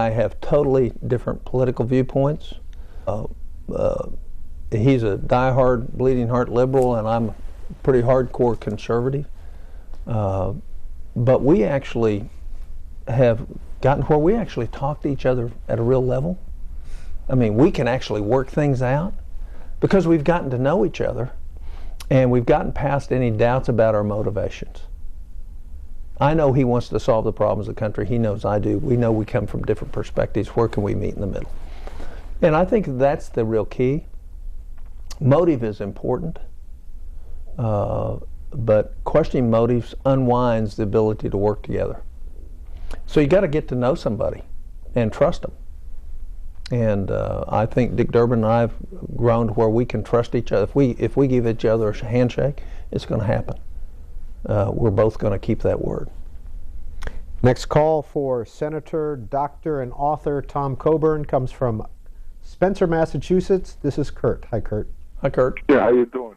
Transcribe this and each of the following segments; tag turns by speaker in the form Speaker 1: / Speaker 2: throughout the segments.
Speaker 1: I have totally different political viewpoints. He's a diehard, bleeding heart liberal, and I'm a pretty hardcore conservative. But we actually have gotten where we actually talk to each other at a real level. I mean, we can actually work things out because we've gotten to know each other and we've gotten past any doubts about our motivations. I know he wants to solve the problems of the country. He knows I do. We know we come from different perspectives. Where can we meet in the middle? And I think that's the real key. Motive is important, but questioning motives unwinds the ability to work together. So you got to get to know somebody and trust them. And I think Dick Durbin and I have grown to where we can trust each other. If we give each other a handshake, it's going to happen. We're both going to keep that word.
Speaker 2: Next call for Senator, Doctor, and author Tom Coburn comes from Spencer, Massachusetts. This is Kurt. Hi, Kurt.
Speaker 1: Hi, Kurt.
Speaker 3: Yeah, how you doing?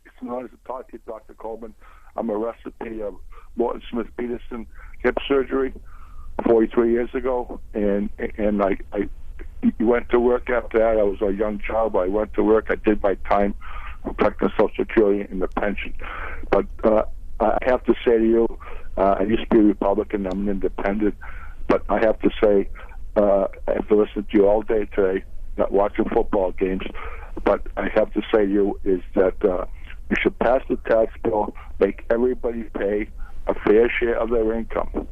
Speaker 3: It's nice to talk to you, Dr. Coburn. I'm a recipe of Morton Smith Peterson hip surgery 43 years ago, and I went to work after that. I was a young child, but I went to work. I did my time protecting Social Security and the pension. But I have to say to you, I used to be a Republican. I'm an independent, but I have to say, I have to listen to you all day today, not watching football games. But I have to say to you is that you should pass the tax bill, make everybody pay a fair share of their income,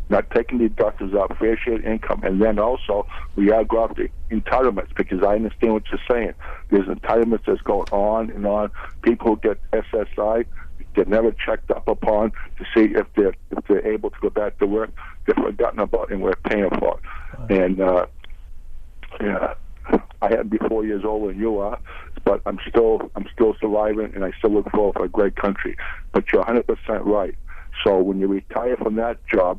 Speaker 3: not taking the deductions out, fair share of income. And then also, we are going after entitlements, because I understand what you're saying. There's entitlements that's going on and on. People who get SSI, they're never checked up upon to see if they're able to go back to work. They're forgotten about, and we're paying for it. And yeah, I had to be 4 years older than you are, but I'm still surviving, and I still look forward for a great country. But you're 100% right. So when you retire from that job,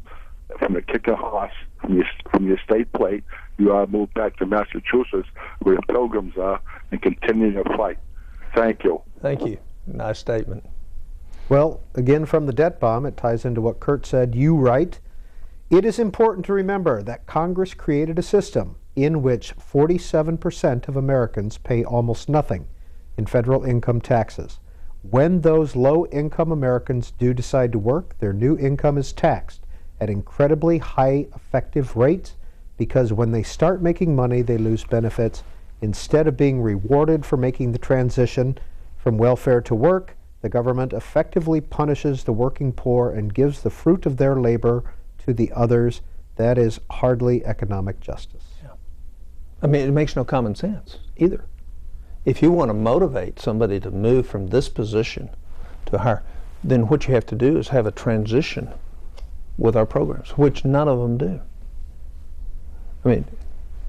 Speaker 3: from the kicking horse, from your state plate, you are moved back to Massachusetts, where the Pilgrims are, and continue your fight. Thank you.
Speaker 1: Thank you. Nice statement.
Speaker 2: Well, again from the debt bomb, it ties into what Kurt said. You write, it is important to remember that Congress created a system in which 47% of Americans pay almost nothing in federal income taxes. When those low-income Americans do decide to work, their new income is taxed at incredibly high effective rates, because when they start making money, they lose benefits. Instead of being rewarded for making the transition from welfare to work, the government effectively punishes the working poor and gives the fruit of their labor to the others. That is hardly economic justice.
Speaker 1: Yeah. I mean, it makes no common sense either. If you want to motivate somebody to move from this position to higher, then what you have to do is have a transition with our programs, which none of them do. I mean,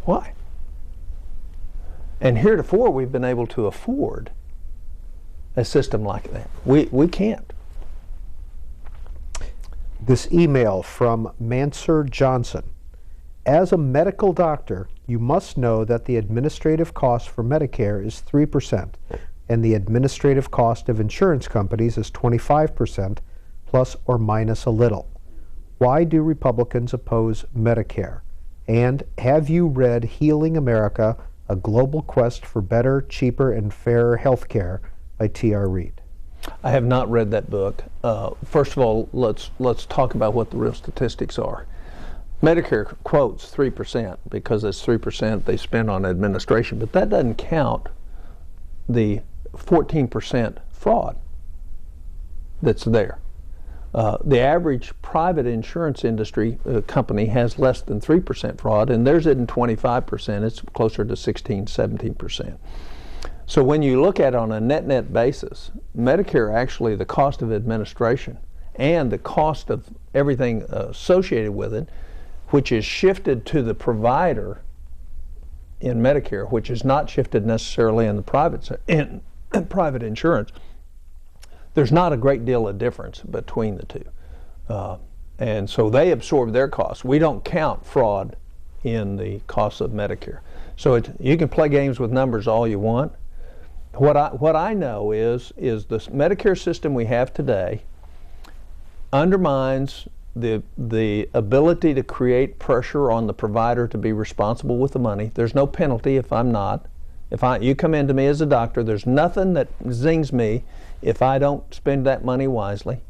Speaker 1: why? And heretofore, we've been able to afford a system like that. We can't.
Speaker 2: This email from Mansur Johnson. As a medical doctor, you must know that the administrative cost for Medicare is 3%, and the administrative cost of insurance companies is 25%, plus or minus a little. Why do Republicans oppose Medicare? And have you read Healing America, A Global Quest for Better, Cheaper, and Fairer Health Care by T.R. Reid?
Speaker 1: I have not read that book. First of all, let's talk about what the real statistics are. Medicare quotes 3% because it's 3% they spend on administration, but that doesn't count the 14% fraud that's there. The average private insurance industry company has less than 3% fraud, and theirs isn't 25%, it's closer to 16, 17%. So when you look at it on a net basis, Medicare, actually the cost of administration and the cost of everything associated with it, which is shifted to the provider in Medicare, which is not shifted necessarily in the private insurance, there's not a great deal of difference between the two. And so they absorb their costs. We don't count fraud in the costs of Medicare. So you can play games with numbers all you want. What I know is the Medicare system we have today undermines the ability to create pressure on the provider to be responsible with the money. There's no penalty if I'm not. You come into me as a doctor, there's nothing that zings me if I don't spend that money wisely,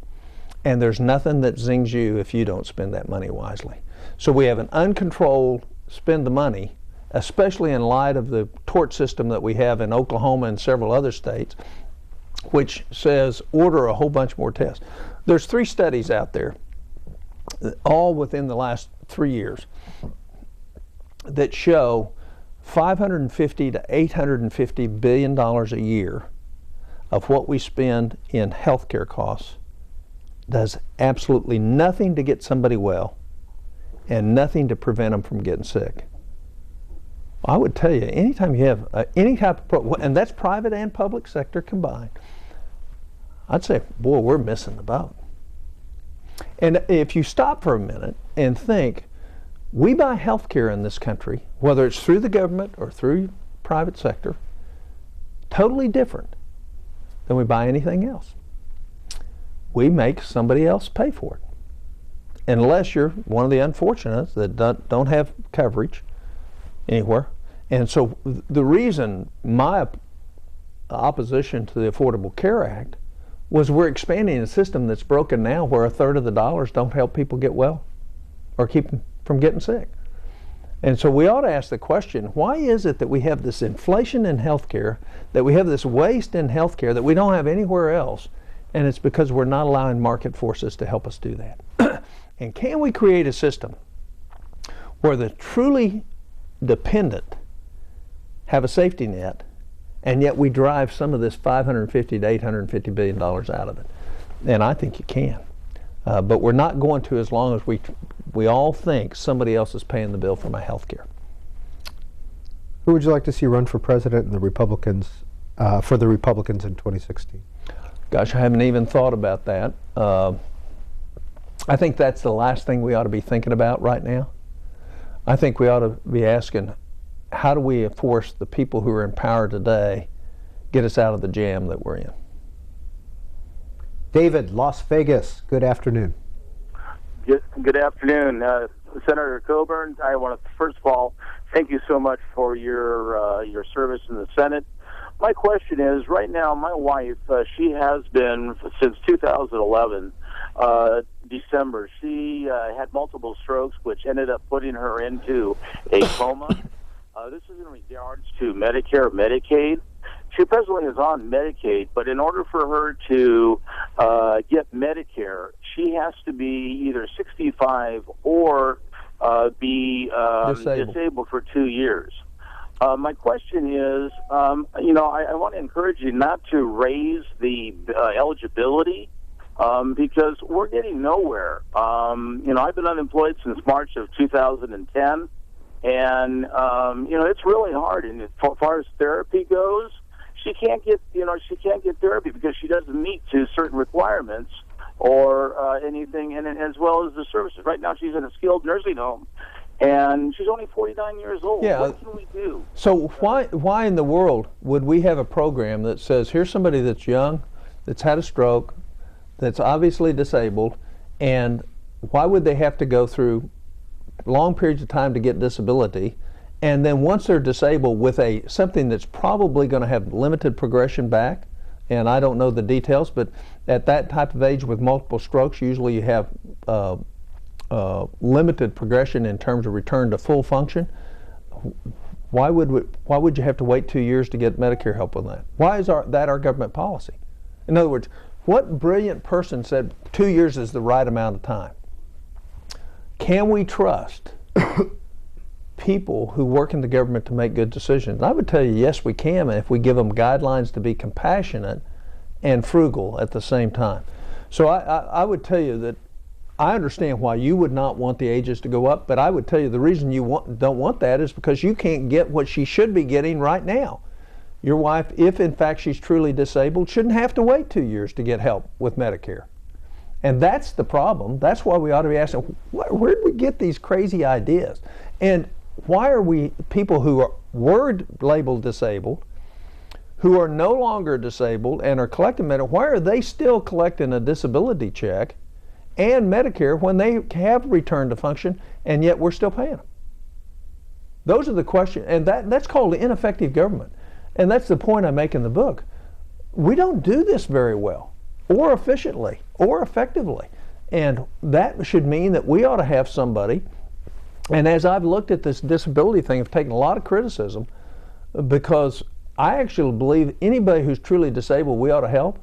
Speaker 1: and there's nothing that zings you if you don't spend that money wisely. So we have an uncontrolled spend the money, especially in light of the tort system that we have in Oklahoma and several other states, which says order a whole bunch more tests. There's 3 studies out there, all within the last 3 years, that show $550 to $850 billion a year of what we spend in healthcare costs does absolutely nothing to get somebody well and nothing to prevent them from getting sick. I would tell you, anytime you have any type of, and that's private and public sector combined, I'd say, boy, we're missing the boat. And if you stop for a minute and think, we buy health care in this country, whether it's through the government or through private sector, totally different than we buy anything else. We make somebody else pay for it, unless you're one of the unfortunates that don't have coverage anywhere. And so the reason my opposition to the Affordable Care Act was we're expanding a system that's broken now, where 1/3 of the dollars don't help people get well or keep them from getting sick. And so we ought to ask the question, why is it that we have this inflation in healthcare, that we have this waste in healthcare that we don't have anywhere else? And it's because we're not allowing market forces to help us do that. And can we create a system where the truly dependent have a safety net, and yet we drive some of this $550 to $850 billion out of it? And I think you can. But we're not going to, as long as we all think somebody else is paying the bill for my health care.
Speaker 2: Who would you like to see run for president in the Republicans, for the Republicans in 2016?
Speaker 1: Gosh, I haven't even thought about that. I think that's the last thing we ought to be thinking about right now. I think we ought to be asking, how do we force the people who are in power today get us out of the jam that we're in?
Speaker 2: David, Las Vegas, good afternoon.
Speaker 4: Good afternoon. Senator Coburn, I want to first of all thank you so much for your service in the Senate. My question is, right now my wife, she has been since 2011, December, she had multiple strokes which ended up putting her into a coma. This is in regards to Medicare, Medicaid. She presently is on Medicaid, but in order for her to get Medicare, she has to be either 65 or be disabled for 2 years. My question is, I want to encourage you not to raise the eligibility because we're getting nowhere. I've been unemployed since March of 2010, and it's really hard. And as far as therapy goes, she can't get therapy because she doesn't meet to certain requirements or anything, and as well as the services. Right now, she's in a skilled nursing home, and she's only 49 years old.
Speaker 1: Yeah.
Speaker 4: What can we do?
Speaker 1: So why in the world would we have a program that says, here's somebody that's young, that's had a stroke, that's obviously disabled, and why would they have to go through long periods of time to get disability, and then once they're disabled with something that's probably going to have limited progression back, and I don't know the details, but at that type of age with multiple strokes, usually you have limited progression in terms of return to full function. Why would you have to wait 2 years to get Medicare help with that? Why is that our government policy? In other words, what brilliant person said 2 years is the right amount of time? Can we trust people who work in the government to make good decisions? I would tell you, yes, we can, if we give them guidelines to be compassionate and frugal at the same time. So I would tell you that I understand why you would not want the ages to go up, but I would tell you the reason you don't want that is because you can't get what she should be getting right now. Your wife, if in fact she's truly disabled, shouldn't have to wait 2 years to get help with Medicare. And that's the problem. That's why we ought to be asking, where did we get these crazy ideas? And why are we, people who were labeled disabled, who are no longer disabled and are collecting Medicare, why are they still collecting a disability check and Medicare when they have returned to function, and yet we're still paying them? Those are the questions, and that's called ineffective government. And that's the point I make in the book. We don't do this very well, or efficiently, or effectively. And that should mean that we ought to have somebody, and as I've looked at this disability thing, I've taken a lot of criticism, because I actually believe anybody who's truly disabled, we ought to help.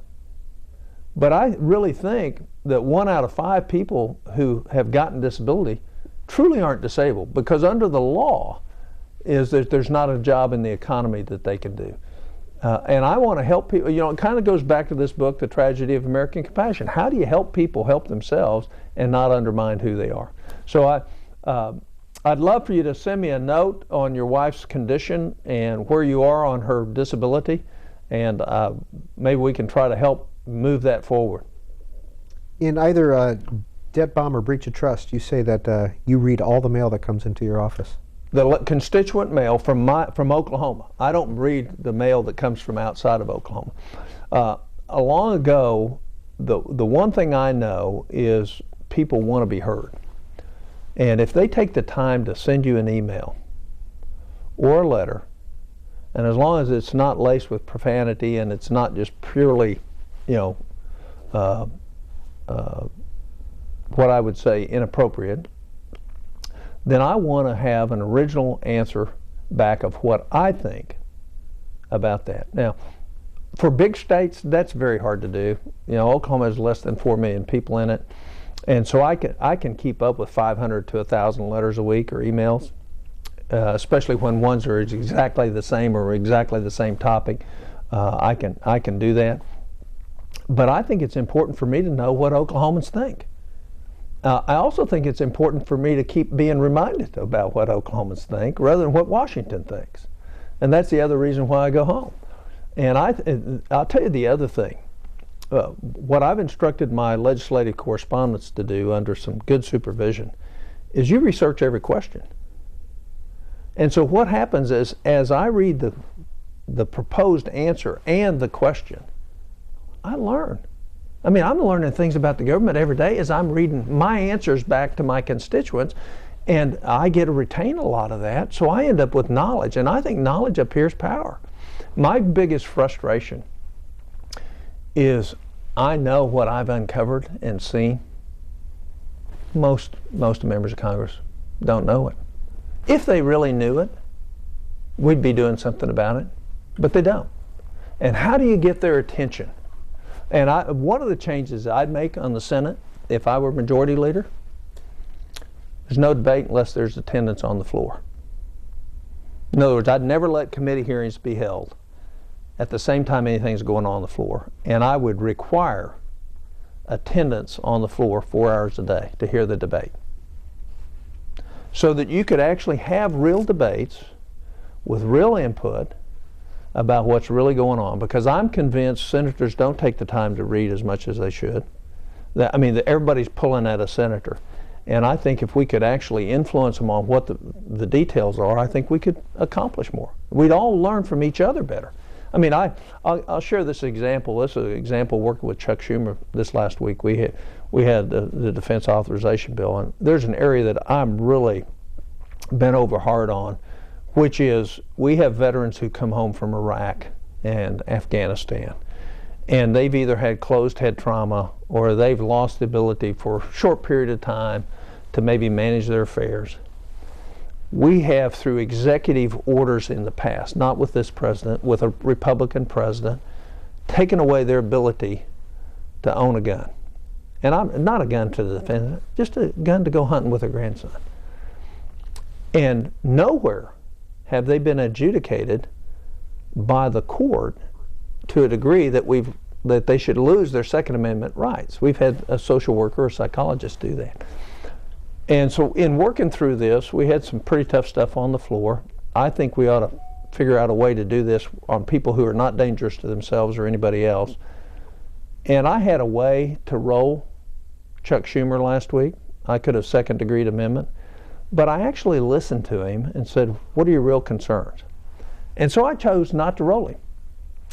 Speaker 1: But I really think that 1 out of 5 people who have gotten disability truly aren't disabled, because under the law is that there's not a job in the economy that they can do. And I want to help people. You know, it kind of goes back to this book, The Tragedy of American Compassion. How do you help people help themselves and not undermine who they are? So I'd love for you to send me a note on your wife's condition and where you are on her disability, and maybe we can try to help move that forward.
Speaker 2: In either debt bomb or breach of trust, you say that you read all the mail that comes into your office.
Speaker 1: The constituent mail from Oklahoma. I don't read the mail that comes from outside of Oklahoma. Long ago, the one thing I know is people want to be heard. And if they take the time to send you an email or a letter, and as long as it's not laced with profanity and it's not just purely, you know, what I would say inappropriate, then I want to have an original answer back of what I think about that. Now, for big states, that's very hard to do. You know, Oklahoma has less than 4 million people in it, and so I can keep up with 500 to 1,000 letters a week or emails, especially when ones are exactly the same or exactly the same topic. I can do that. But I think it's important for me to know what Oklahomans think. I also think it's important for me to keep being reminded about what Oklahomans think rather than what Washington thinks. And that's the other reason why I go home. And I'll tell you the other thing. What I've instructed my legislative correspondents to do under some good supervision is you research every question. And so what happens is, as I read the proposed answer and the question, I learn. I mean, I'm learning things about the government every day as I'm reading my answers back to my constituents, and I get to retain a lot of that, so I end up with knowledge, and I think knowledge up here is power. My biggest frustration is I know what I've uncovered and seen. Most members of Congress don't know it. If they really knew it, we'd be doing something about it, but they don't. And how do you get their attention? And one of the changes I'd make on the Senate, if I were majority leader, there's no debate unless there's attendance on the floor. In other words, I'd never let committee hearings be held at the same time anything's going on the floor. And I would require attendance on the floor 4 hours a day to hear the debate, so that you could actually have real debates with real input about what's really going on, because I'm convinced senators don't take the time to read as much as they should. Everybody's pulling at a senator, and I think if we could actually influence them on what the details are, I think we could accomplish more. We'd all learn from each other better. I mean, I'll share this example. This is an example working with Chuck Schumer this last week. We had the defense authorization bill, and there's an area that I'm really bent over hard on, which is we have veterans who come home from Iraq and Afghanistan, and they've either had closed head trauma or they've lost the ability for a short period of time to maybe manage their affairs. We have, through executive orders in the past, not with this president, with a Republican president, taken away their ability to own a gun. And I'm not a gun to the defendant, just a gun to go hunting with a grandson. And nowhere have they been adjudicated by the court to a degree that they should lose their Second Amendment rights. We've had a social worker or a psychologist do that. And so in working through this, we had some pretty tough stuff on the floor. I think we ought to figure out a way to do this on people who are not dangerous to themselves or anybody else. And I had a way to roll Chuck Schumer last week. I could have second-degree amendment. But I actually listened to him and said, what are your real concerns? And so I chose not to roll him.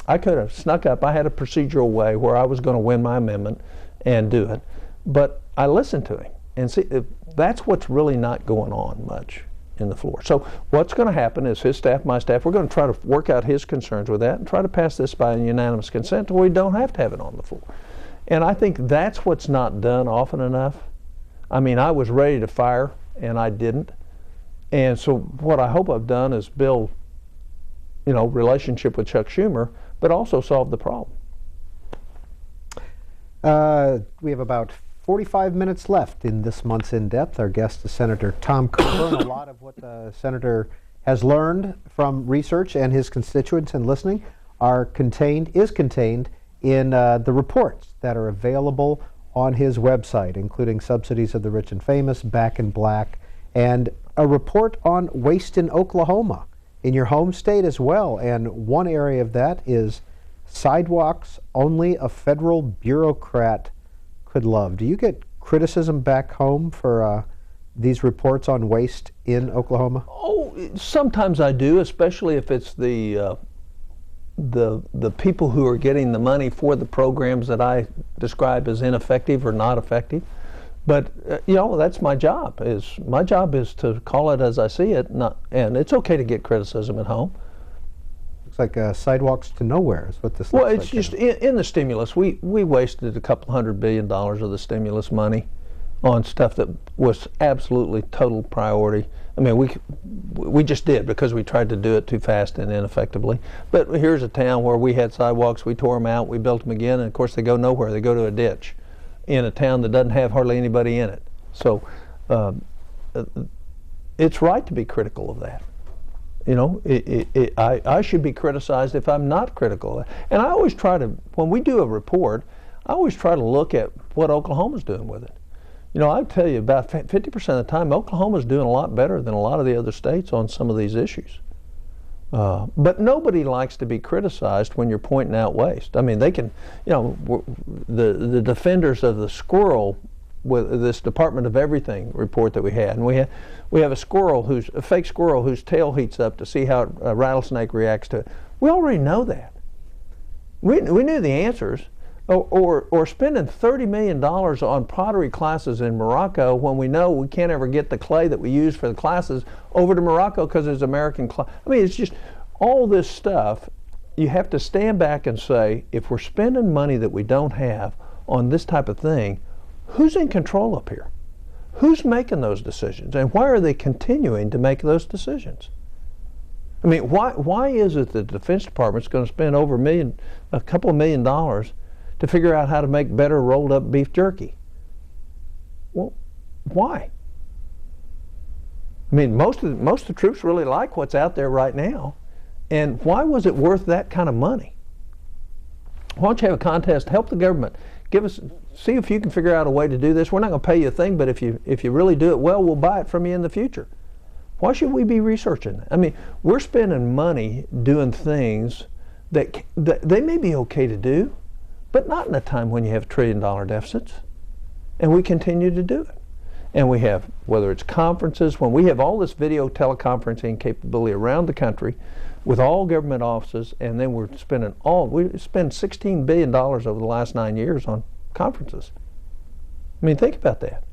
Speaker 1: I could have snuck up. I had a procedural way where I was going to win my amendment and do it. but I listen to him. And see, that's what's really not going on much in the floor. So what's going to happen is his staff, my staff, we're going to try to work out his concerns with that and try to pass this by unanimous consent where we don't have to have it on the floor. And I think that's what's not done often enough. I mean, I was ready to fire, and I didn't. And so what I hope I've done is build, relationship with Chuck Schumer, but also solve the problem.
Speaker 2: We have about 45 minutes left in this month's In Depth. Our guest is Senator Tom Coburn. A lot of what the senator has learned from research and his constituents and listening is contained in the reports that are available on his website, including Subsidies of the Rich and Famous, Back in Black, and a report on waste in Oklahoma, in your home state as well. And one area of that is sidewalks only a federal bureaucrat could love. Do you get criticism back home for these reports on waste in Oklahoma?
Speaker 1: Oh, sometimes I do, especially if it's the people who are getting the money for the programs that I describe as ineffective or not effective. But that's my job. My job is to call it as I see it, and it's okay to get criticism at home.
Speaker 2: Looks like sidewalks to nowhere is what this
Speaker 1: looks
Speaker 2: like.
Speaker 1: Well, it's just in the stimulus. We wasted a couple $100 billion of the stimulus money on stuff that was absolutely total priority. I mean, we just did because we tried to do it too fast and ineffectively. But here's a town where we had sidewalks, we tore them out, we built them again, and of course they go nowhere. They go to a ditch in a town that doesn't have hardly anybody in it. So it's right to be critical of that. I should be criticized if I'm not critical of that. And I always try to, when we do a report, I always try to look at what Oklahoma's doing with it. I tell you, about 50% of the time, Oklahoma's doing a lot better than a lot of the other states on some of these issues. But nobody likes to be criticized when you're pointing out waste. I mean, they can, the defenders of the squirrel with this Department of Everything report that we had, and we have a fake squirrel whose tail heats up to see how a rattlesnake reacts to it. We already know that. We knew the answers. Or spending $30 million on pottery classes in Morocco when we know we can't ever get the clay that we use for the classes over to Morocco because it's American clay. I mean, it's just all this stuff. You have to stand back and say, if we're spending money that we don't have on this type of thing, who's in control up here? Who's making those decisions? And why are they continuing to make those decisions? I mean, why is it that the Defense Department's going to spend over a couple of $1 million to figure out how to make better rolled up beef jerky? Well, why? I mean, most of the troops really like what's out there right now, and why was it worth that kind of money? Why don't you have a contest, help the government, see if you can figure out a way to do this. We're not going to pay you a thing, but if you really do it well, we'll buy it from you in the future. Why should we be researching that? I mean, we're spending money doing things that they may be okay to do, but not in a time when you have $1 trillion deficits. And we continue to do it. And we have, whether it's conferences, when we have all this video teleconferencing capability around the country with all government offices, and then we spend $16 billion over the last 9 years on conferences. I mean, think about that.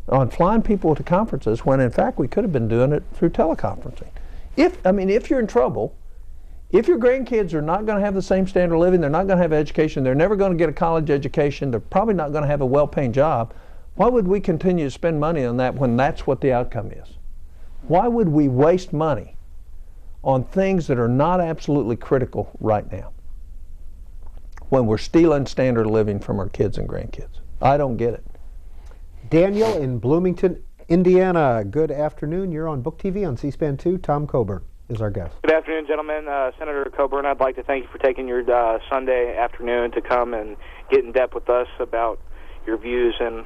Speaker 1: On flying people to conferences when in fact we could have been doing it through teleconferencing. If you're in trouble, if your grandkids are not going to have the same standard of living, they're not going to have education, they're never going to get a college education, they're probably not going to have a well-paying job, why would we continue to spend money on that when that's what the outcome is? Why would we waste money on things that are not absolutely critical right now when we're stealing standard of living from our kids and grandkids? I don't get it.
Speaker 2: Daniel in Bloomington, Indiana. Good afternoon. You're on BOOKTV on C-SPAN 2. Tom Coburn is our guest.
Speaker 5: Good afternoon, gentlemen. Senator Coburn, I'd like to thank you for taking your Sunday afternoon to come and get in depth with us about your views and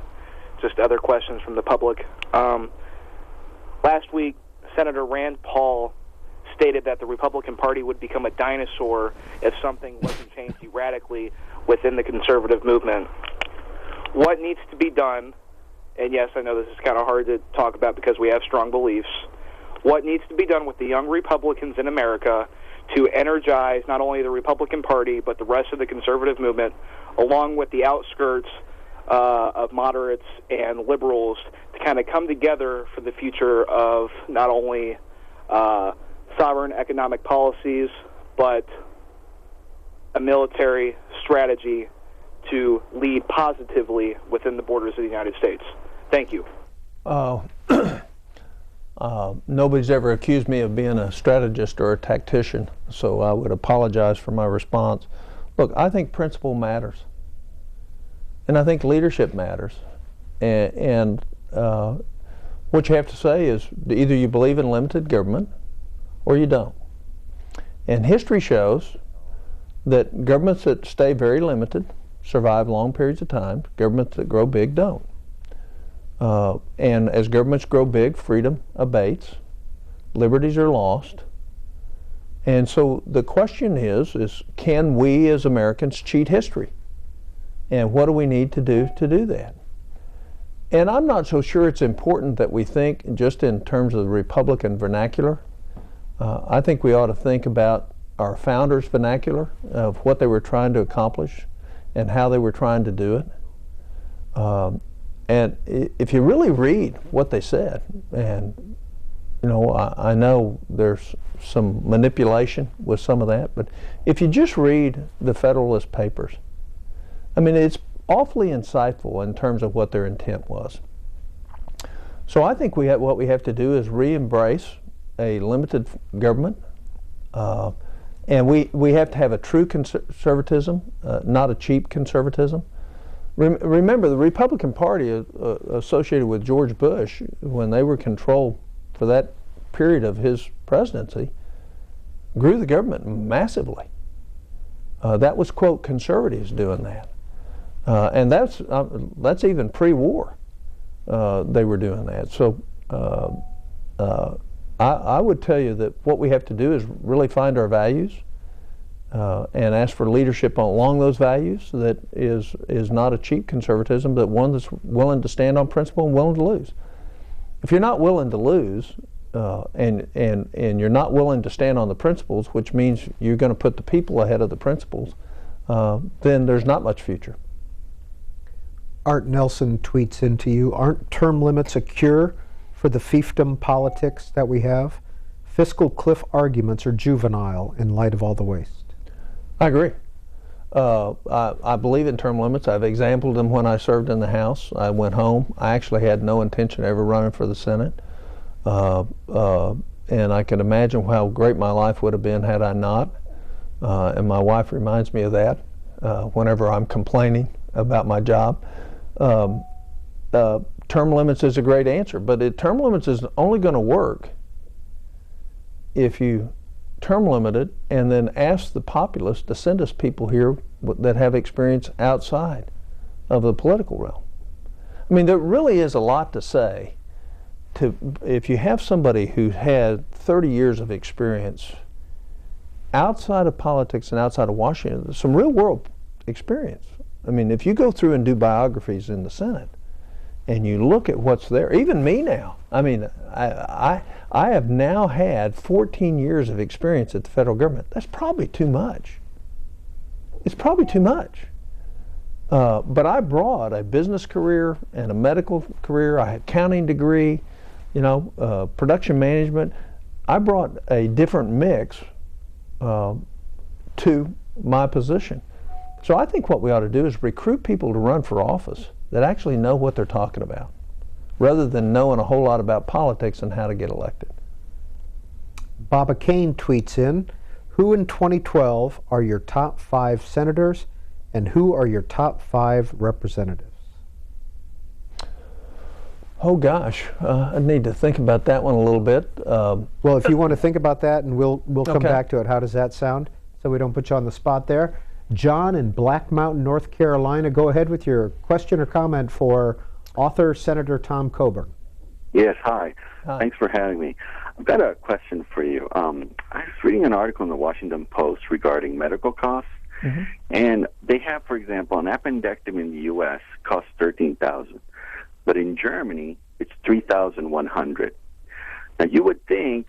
Speaker 5: just other questions from the public. Last week, Senator Rand Paul stated that the Republican Party would become a dinosaur if something wasn't changed radically within the conservative movement. What needs to be done, and yes, I know this is kind of hard to talk about because we have strong beliefs, what needs to be done with the young Republicans in America to energize not only the Republican Party but the rest of the conservative movement, along with the outskirts of moderates and liberals to kind of come together for the future of not only sovereign economic policies, but a military strategy to lead positively within the borders of the United States. Thank you.
Speaker 1: Nobody's ever accused me of being a strategist or a tactician, so I would apologize for my response. Look, I think principle matters, and I think leadership matters, and what you have to say is either you believe in limited government or you don't. And history shows that governments that stay very limited survive long periods of time. Governments that grow big don't. And as governments grow big, freedom abates, liberties are lost. And so the question is can we as Americans cheat history? And what do we need to do that? And I'm not so sure it's important that we think just in terms of the Republican vernacular. I think we ought to think about our founders' vernacular of what they were trying to accomplish and how they were trying to do it. And if you really read what they said, and you know, I know there's some manipulation with some of that, but if you just read the Federalist Papers, I mean, it's awfully insightful in terms of what their intent was. So I think what we have to do is re-embrace a limited government, and we have to have a true conservatism, not a cheap conservatism. Remember, the Republican Party associated with George Bush, when they were controlled for that period of his presidency, grew the government massively. That was, quote, conservatives doing that. And that's even pre-war. They were doing that. So I would tell you that what we have to do is really find our values and ask for leadership along those values that is not a cheap conservatism, but one that's willing to stand on principle and willing to lose. If you're not willing to lose and you're not willing to stand on the principles, which means you're going to put the people ahead of the principles, then there's not much future.
Speaker 2: Art Nelson tweets into you, aren't term limits a cure for the fiefdom politics that we have? Fiscal cliff arguments are juvenile in light of all the waste.
Speaker 1: I agree. I believe in term limits. I've exampled them when I served in the House. I went home. I actually had no intention of ever running for the Senate. And I can imagine how great my life would have been had I not. And my wife reminds me of that whenever I'm complaining about my job. Term limits is a great answer, but term limits is only going to work if you term limit it and then ask the populace to send us people here that have experience outside of the political realm. I mean, there really is a lot to say if you have somebody who had 30 years of experience outside of politics and outside of Washington, some real world experience. I mean, if you go through and do biographies in the Senate and you look at what's there, even me now, I mean, I have now had 14 years of experience at the federal government. That's probably too much. It's probably too much. But I brought a business career and a medical career. I had accounting degree, production management. I brought a different mix to my position. So I think what we ought to do is recruit people to run for office that actually know what they're talking about, rather than knowing a whole lot about politics and how to get elected.
Speaker 2: Baba Kane tweets in, who in 2012 are your top 5 senators and who are your top 5 representatives?
Speaker 1: Oh gosh, I need to think about that one a little bit.
Speaker 2: Well, if you want to think about that, and we'll come
Speaker 1: Okay.
Speaker 2: back to it. How does that sound? So we don't put you on the spot there. John in Black Mountain, North Carolina, go ahead with your question or comment for author Senator Tom Coburn.
Speaker 6: Yes, hi.
Speaker 1: Hi.
Speaker 6: Thanks for having me. I've got a question for you. I was reading an article in the Washington Post regarding medical costs, and they have, for example, an appendectomy in the U.S. costs $13,000, but in Germany it's $3,100. Now you would think,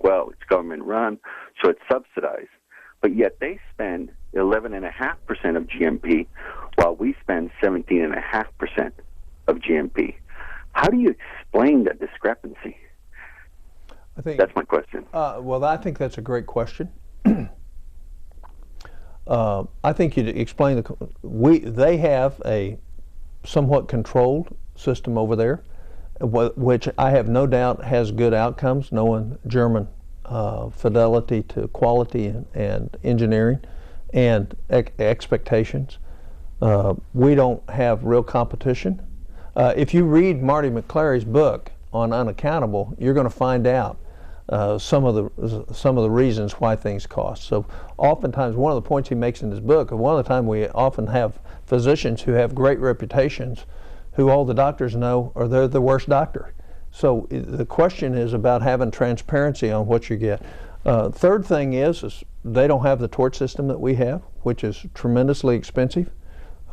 Speaker 6: well, it's government run, so it's subsidized. But yet they spend 11.5% of GMP, while we spend 17.5% of GNP. How do you explain that discrepancy?
Speaker 1: I think
Speaker 6: that's my question.
Speaker 1: Well, I think that's a great question. I think you'd explain they have a somewhat controlled system over there, which I have no doubt has good outcomes, knowing German fidelity to quality and engineering and expectations. We don't have real competition. If you read Marty McClary's book on Unaccountable, you're going to find out some of the reasons why things cost. So oftentimes, one of the points he makes in his book, one of the time we often have physicians who have great reputations, who all the doctors know are they're the worst doctor. So the question is about having transparency on what you get. Third thing is they don't have the tort system that we have, which is tremendously expensive.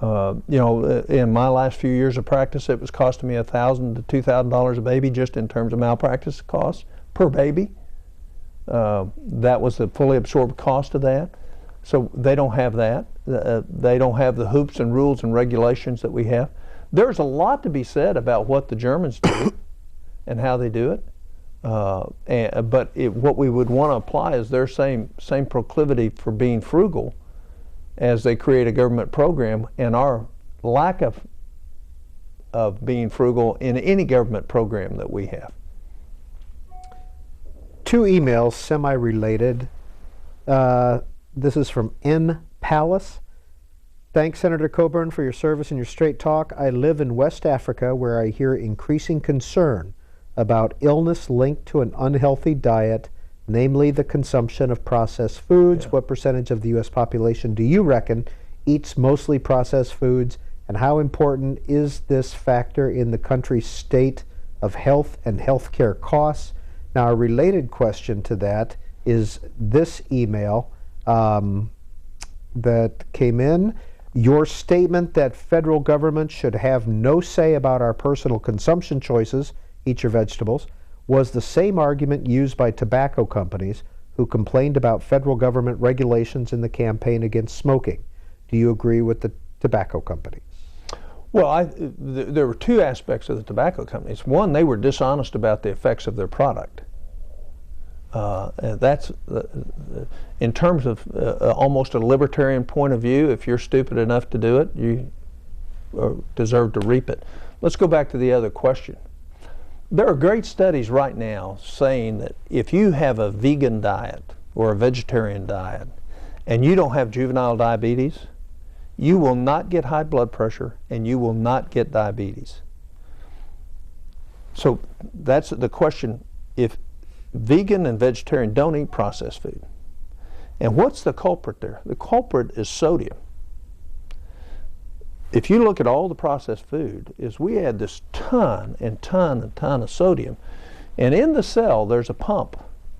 Speaker 1: In my last few years of practice, it was costing me $1,000 to $2,000 a baby just in terms of malpractice costs per baby. That was the fully absorbed cost of that. So they don't have that. They don't have the hoops and rules and regulations that we have. There's a lot to be said about what the Germans do and how they do it. But what we would want to apply is their same proclivity for being frugal as they create a government program, and our lack of being frugal in any government program that we have.
Speaker 2: Two emails, semi-related. This is from N. Palace. Thanks, Senator Coburn, for your service and your straight talk. I live in West Africa, where I hear increasing concern about illness linked to an unhealthy diet, namely the consumption of processed foods.
Speaker 1: Yeah.
Speaker 2: What percentage of the U.S. population do you reckon eats mostly processed foods, and how important is this factor in the country's state of health and healthcare costs? Now, a related question to that is this email that came in. Your statement that federal government should have no say about our personal consumption choices, eat your vegetables, was the same argument used by tobacco companies who complained about federal government regulations in the campaign against smoking. Do you agree with the tobacco companies?
Speaker 1: Well, there were two aspects of the tobacco companies. One, they were dishonest about the effects of their product. And that's in terms of almost a libertarian point of view. If you're stupid enough to do it, you deserve to reap it. Let's go back to the other question. There are great studies right now saying that if you have a vegan diet or a vegetarian diet and you don't have juvenile diabetes, you will not get high blood pressure and you will not get diabetes. So that's the question. If vegan and vegetarian don't eat processed food. And what's the culprit there? The culprit is sodium. If you look at all the processed food, is we add this ton and ton and ton of sodium. And in the cell, there's a pump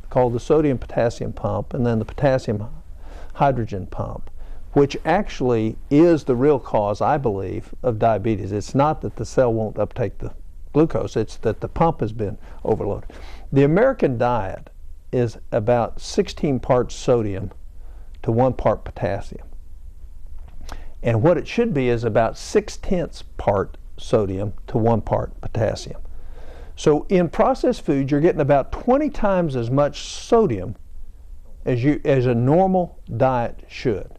Speaker 1: called the sodium-potassium pump, and then the potassium-hydrogen pump, which actually is the real cause, I believe, of diabetes. It's not that the cell won't uptake the glucose, it's that the pump has been overloaded. The American diet is about 16 parts sodium to 1 part potassium. And what it should be is about 6/10 part sodium to 1 part potassium. So in processed foods, you're getting about 20 times as much sodium as a normal diet should.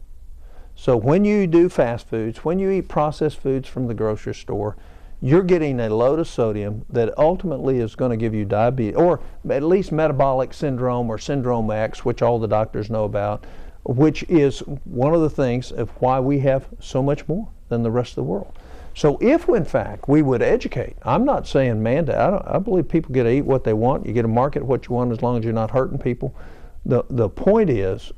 Speaker 1: So when you do fast foods, when you eat processed foods from the grocery store, you're getting a load of sodium that ultimately is going to give you diabetes, or at least metabolic syndrome or syndrome X, which all the doctors know about, which is one of the things of why we have so much more than the rest of the world. So if, in fact, we would educate, I'm not saying mandate, I believe people get to eat what they want, you get to market what you want as long as you're not hurting people. The point is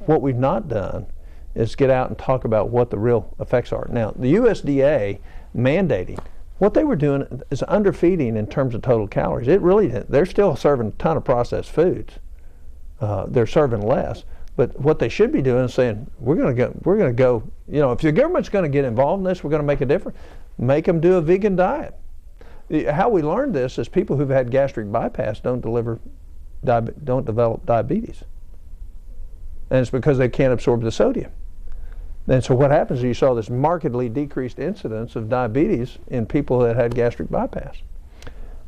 Speaker 1: what we've not done is get out and talk about what the real effects are. Now, the USDA mandating, what they were doing is underfeeding in terms of total calories. They're still serving a ton of processed foods. They're serving less. But what they should be doing is saying, we're going to go, if the government's going to get involved in this, we're going to make a difference. Make them do a vegan diet. How we learned this is people who've had gastric bypass don't develop diabetes. And it's because they can't absorb the sodium. And so what happens is you saw this markedly decreased incidence of diabetes in people that had gastric bypass.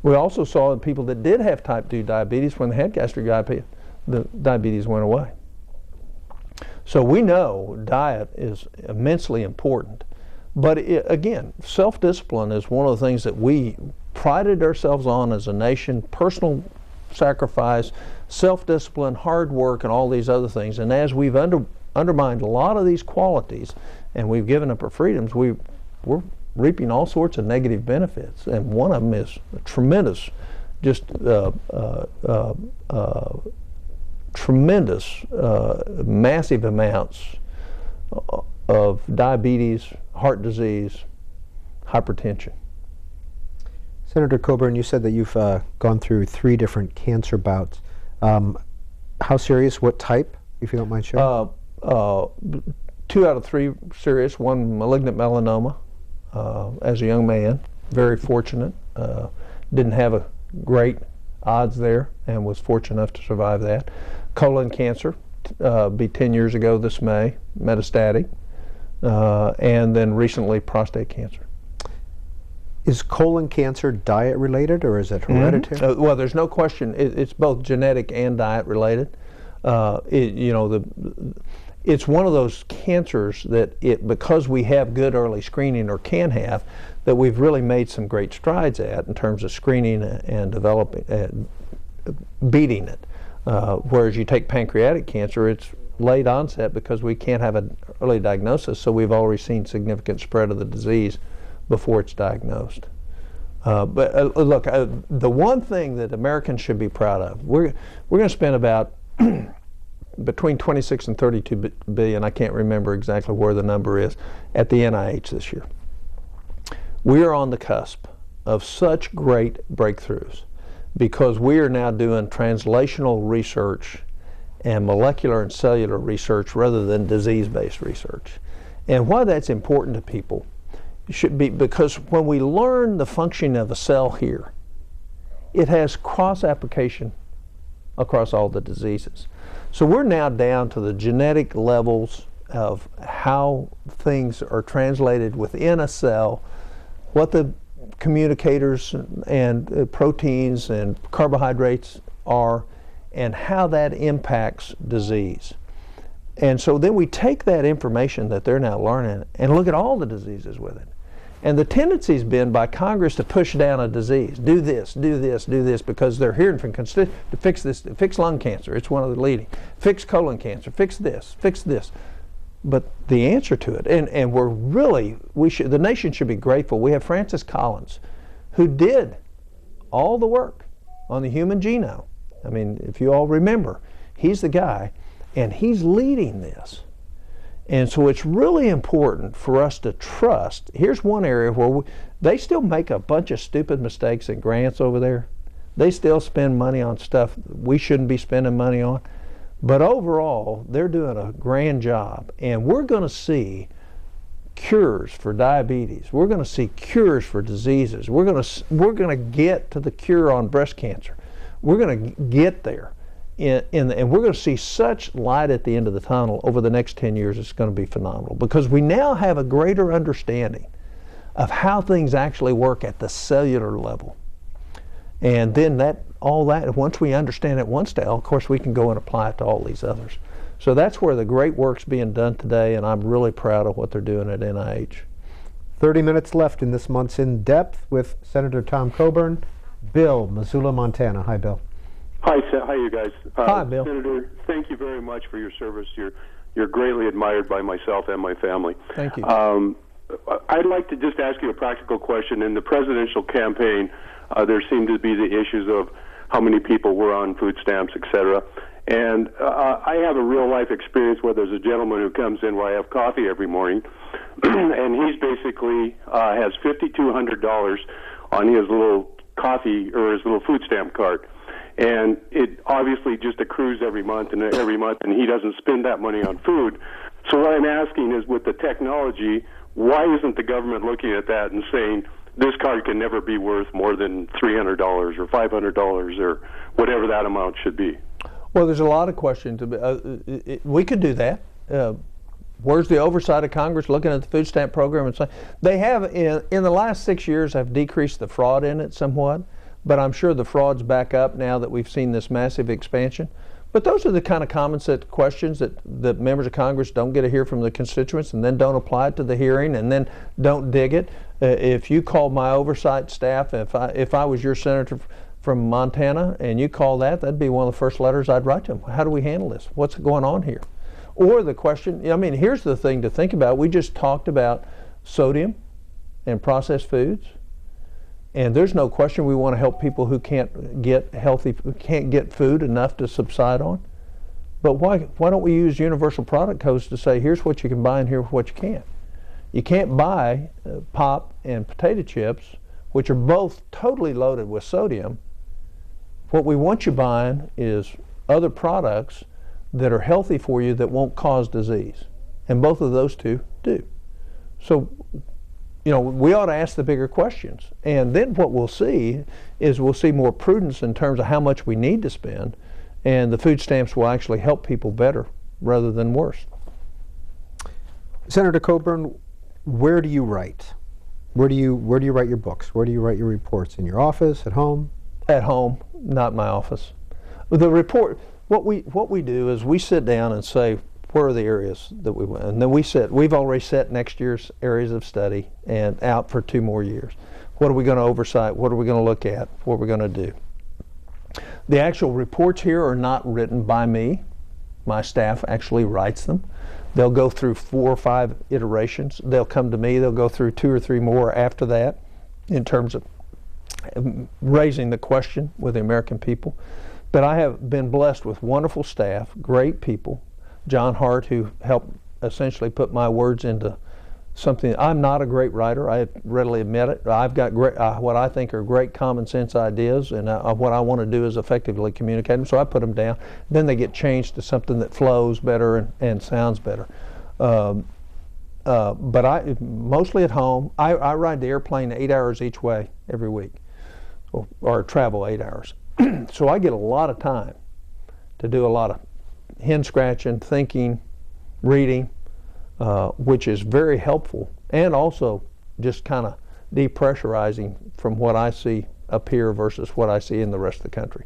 Speaker 1: We also saw in people that did have type 2 diabetes, when they had gastric bypass, the diabetes went away. So we know diet is immensely important. But again, self-discipline is one of the things that we prided ourselves on as a nation: personal sacrifice, self-discipline, hard work, and all these other things. And as we've undermined a lot of these qualities and we've given up our freedoms, we're reaping all sorts of negative benefits. And one of them is a tremendous, massive amounts of diabetes, heart disease, hypertension.
Speaker 2: Senator Coburn, you said that you've gone through 3 different cancer bouts. How serious? What type, if you don't mind sharing?
Speaker 1: 2 out of 3 serious. 1 malignant melanoma as a young man. Very fortunate. Didn't have a great odds there and was fortunate enough to survive that. Colon cancer, be 10 years ago this May, metastatic. And then recently prostate cancer.
Speaker 2: Is colon cancer diet related, or is it hereditary?
Speaker 1: Mm-hmm. Well, there's no question. It's both genetic and diet related. It's one of those cancers that because we have good early screening, or can have, that we've really made some great strides at in terms of screening and developing, beating it. Whereas you take pancreatic cancer, it's late onset because we can't have an early diagnosis, so we've already seen significant spread of the disease before it's diagnosed. But look, the one thing that Americans should be proud of, we're going to spend about between 26 and 32 billion, I can't remember exactly where the number is, at the NIH this year. We are on the cusp of such great breakthroughs because we are now doing translational research and molecular and cellular research rather than disease-based research. And why that's important to people should be because when we learn the functioning of a cell here, it has cross-application across all the diseases. So we're now down to the genetic levels of how things are translated within a cell, what the communicators and proteins and carbohydrates are, and how that impacts disease. And so then we take that information that they're now learning and look at all the diseases with it. And the tendency's been by Congress to push down a disease. Do this, do this, do this, because they're hearing from constituents to fix this, fix lung cancer, it's one of the leading. Fix colon cancer, fix this, fix this. But the answer to it, and we're really, the nation should be grateful. We have Francis Collins, who did all the work on the human genome. I mean, if you all remember, he's the guy, and he's leading this. And so it's really important for us to trust. Here's one area where they still make a bunch of stupid mistakes in grants over there. They still spend money on stuff we shouldn't be spending money on. But overall, they're doing a grand job. And we're going to see cures for diabetes. We're going to see cures for diseases. We're going to get to the cure on breast cancer. We're going to get there. And we're going to see such light at the end of the tunnel over the next 10 years. It's going to be phenomenal because we now have a greater understanding of how things actually work at the cellular level. And then once we understand it one scale, of course we can go and apply it to all these others. So that's where the great work's being done today, and I'm really proud of what they're doing at NIH.
Speaker 2: 30 minutes left in this month's In Depth with Senator Tom Coburn. Bill, Missoula, Montana. Hi, Bill.
Speaker 7: Hi, you guys.
Speaker 1: Hi, Bill.
Speaker 7: Senator, thank you very much for your service. You're greatly admired by myself and my family.
Speaker 1: Thank you.
Speaker 7: I'd like to just ask you a practical question. In the presidential campaign, there seemed to be the issues of how many people were on food stamps, etc. And I have a real-life experience where there's a gentleman who comes in where I have coffee every morning, and he's basically has $5,200 on his little coffee or his little food stamp card. And it obviously just accrues every month, and he doesn't spend that money on food. So what I'm asking is, with the technology, why isn't the government looking at that and saying this card can never be worth more than $300 or $500 or whatever that amount should be?
Speaker 1: Well, there's a lot of questions. We could do that. Where's the oversight of Congress looking at the food stamp program and saying they have in the last 6 years have decreased the fraud in it somewhat, but I'm sure the fraud's back up now that we've seen this massive expansion. But those are the kind of common set questions that members of Congress don't get to hear from the constituents and then don't apply it to the hearing and then don't dig it. If you called my oversight staff, if I was your senator from Montana and you call that'd be one of the first letters I'd write to them. How do we handle this? What's going on here? Or the question, I mean, here's the thing to think about. We just talked about sodium and processed foods. And there's no question we want to help people who can't get food enough to subside on. But why don't we use universal product codes to say, here's what you can buy and here's what you can't. You can't buy pop and potato chips, which are both totally loaded with sodium. What we want you buying is other products that are healthy for you that won't cause disease. And both of those two do. So, we ought to ask the bigger questions. And then what we'll see is we'll see more prudence in terms of how much we need to spend, and the food stamps will actually help people better rather than worse.
Speaker 2: Senator Coburn, where do you write? Where do you write your books? Where do you write your reports? In your office, at home?
Speaker 1: At home, not my office. The report, what we do is we sit down and say, where are the areas that we went? And then we've already set next year's areas of study and out for 2 more years. What are we going to oversight? What are we going to look at? What are we going to do? The actual reports here are not written by me. My staff actually writes them. They'll go through 4 or 5 iterations. They'll come to me. They'll go through 2 or 3 more after that in terms of raising the question with the American people. But I have been blessed with wonderful staff, great people. John Hart, who helped essentially put my words into something. I'm not a great writer. I readily admit it. I've got great, what I think are great common sense ideas, and what I want to do is effectively communicate them. So I put them down. Then they get changed to something that flows better and sounds better. But I mostly at home. I ride the airplane 8 hours each way every week, or travel 8 hours. So I get a lot of time to do a lot of hen scratching, thinking, reading, which is very helpful, and also just kind of depressurizing from what I see up here versus what I see in the rest of the country.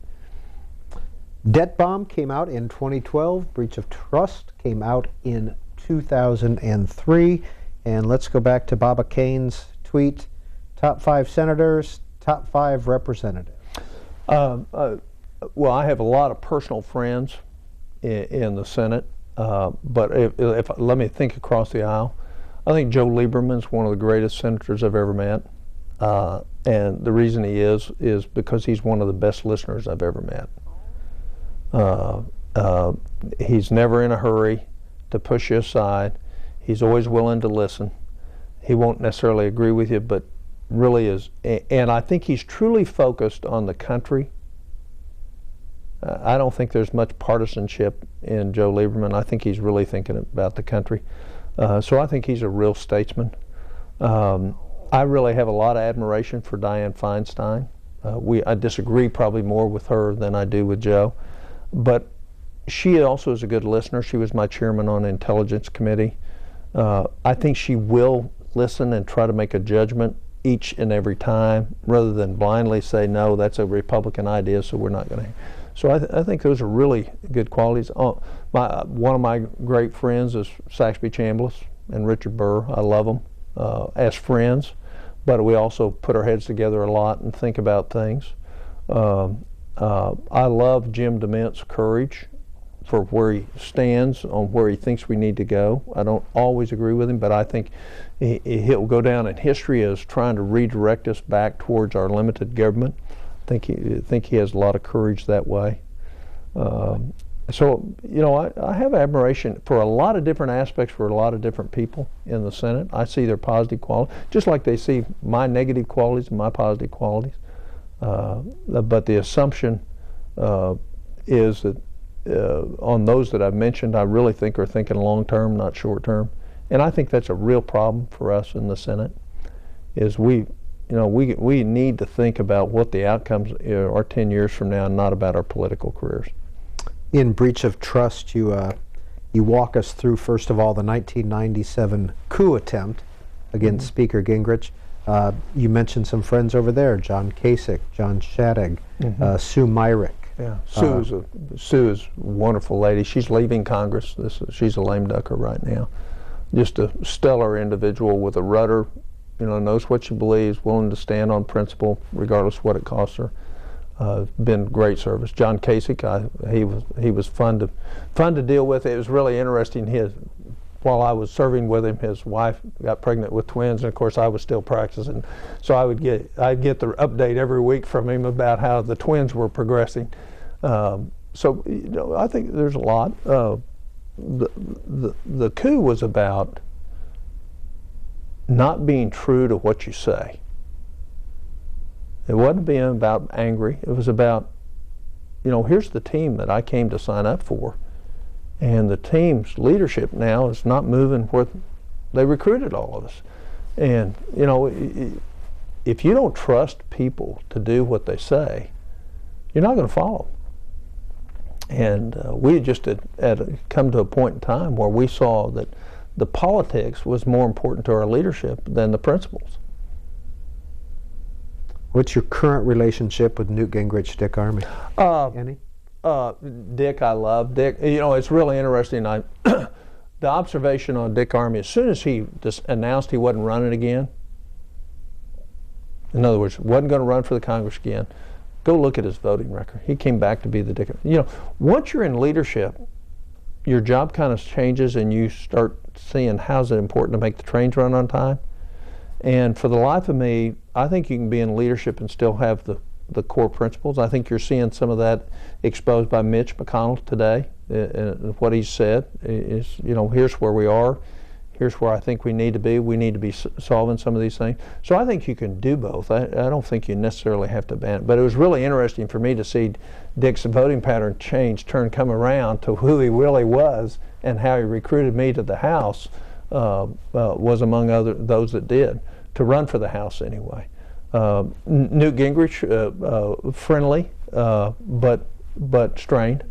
Speaker 2: Debt Bomb came out in 2012. Breach of Trust came out in 2003. And let's go back to Baba Kane's tweet. Top 5 senators, top 5 representatives.
Speaker 1: Well, I have a lot of personal friends in the Senate, but if let me think across the aisle. I think Joe Lieberman's one of the greatest senators I've ever met, and the reason he is because he's one of the best listeners I've ever met. He's never in a hurry to push you aside. He's always willing to listen. He won't necessarily agree with you, but really is, and I think he's truly focused on the country. I don't think there's much partisanship in Joe Lieberman. I think he's really thinking about the country. So I think he's a real statesman. I really have a lot of admiration for Dianne Feinstein. I disagree probably more with her than I do with Joe, but she also is a good listener. She was my chairman on the Intelligence Committee. I think she will listen and try to make a judgment each and every time, rather than blindly say, no, that's a Republican idea, so we're not going to. So I think those are really good qualities. One of my great friends is Saxby Chambliss and Richard Burr. I love them as friends, but we also put our heads together a lot and think about things. I love Jim DeMint's courage for where he stands on where he thinks we need to go. I don't always agree with him, but I think he'll go down in history as trying to redirect us back towards our limited government. I think he has a lot of courage that way. So, I have admiration for a lot of different aspects for a lot of different people in the Senate. I see their positive qualities, just like they see my negative qualities and my positive qualities. But the assumption is that on those that I've mentioned, I really think are thinking long term, not short term. And I think that's a real problem for us in the Senate, is we need to think about what the outcomes are 10 years from now, and not about our political careers.
Speaker 2: In Breach of Trust, you you walk us through, first of all, the 1997 coup attempt against Speaker Gingrich. You mentioned some friends over there, John Kasich, John Shattuck, Sue Myrick.
Speaker 1: Yeah, Sue is a wonderful lady. She's leaving Congress. She's a lame ducker right now. Just a stellar individual with a rudder, knows what she believes, willing to stand on principle regardless of what it costs her. Been great service. John Kasich, he was fun to deal with. It was really interesting. While I was serving with him, his wife got pregnant with twins, and of course I was still practicing. So I'd get the update every week from him about how the twins were progressing. So I think there's a lot. The coup was about not being true to what you say. It wasn't being about angry. It was about, here's the team that I came to sign up for. And the team's leadership now is not moving where they recruited all of us. And, if you don't trust people to do what they say, you're not going to follow. And we just had come to a point in time where we saw that the politics was more important to our leadership than the principles.
Speaker 2: What's your current relationship with Newt Gingrich, Dick Armey? Any?
Speaker 1: Dick, I love Dick. It's really interesting. The observation on Dick Armey, as soon as he just announced he wasn't running again, in other words, wasn't going to run for the Congress again, go look at his voting record. He came back to be the Dick. Once you're in leadership, your job kind of changes and you start seeing how's it important to make the trains run on time. And for the life of me, I think you can be in leadership and still have the core principles. I think you're seeing some of that exposed by Mitch McConnell today. What he said is, here's where we are. Here's where I think we need to be. We need to be solving some of these things. So I think you can do both. I don't think you necessarily have to ban it. But it was really interesting for me to see Dick's voting pattern come around to who he really was and how he recruited me to the House was among those that did, to run for the House anyway. Newt Gingrich, friendly, but strained.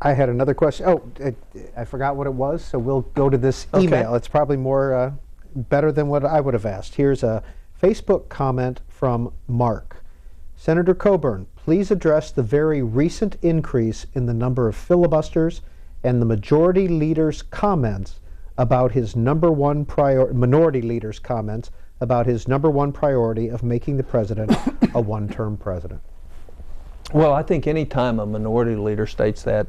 Speaker 2: I had another question. Oh, I forgot what it was, so we'll go to this email. Okay. It's probably more better than what I would have asked. Here's a Facebook comment from Mark. Senator Coburn, please address the very recent increase in the number of filibusters and the majority leader's comments about his minority leader's comments about his number one priority of making the president a one-term president.
Speaker 1: Well, I think any time a minority leader states that,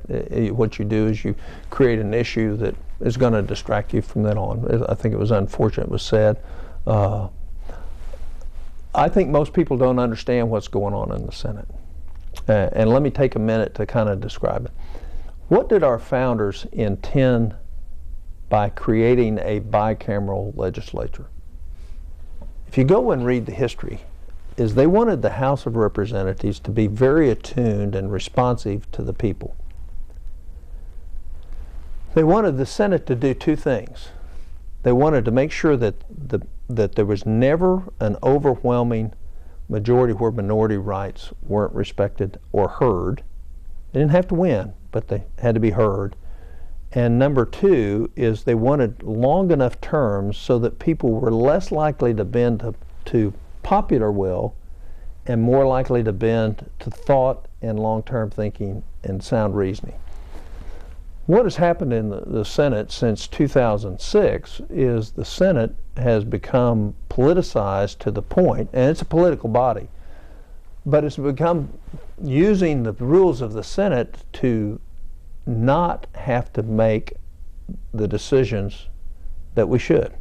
Speaker 1: what you do is you create an issue that is going to distract you from then on. I think it was unfortunate it was said. I think most people don't understand what's going on in the Senate. And let me take a minute to kind of describe it. What did our founders intend by creating a bicameral legislature? If you go and read the history, is they wanted the House of Representatives to be very attuned and responsive to the people. They wanted the Senate to do two things. They wanted to make sure that there was never an overwhelming majority where minority rights weren't respected or heard. They didn't have to win, but they had to be heard. And number two is they wanted long enough terms so that people were less likely to bend to popular will and more likely to bend to thought and long-term thinking and sound reasoning. What has happened in the Senate since 2006 is the Senate has become politicized to the point, and it's a political body, but it's become using the rules of the Senate to not have to make the decisions that we should.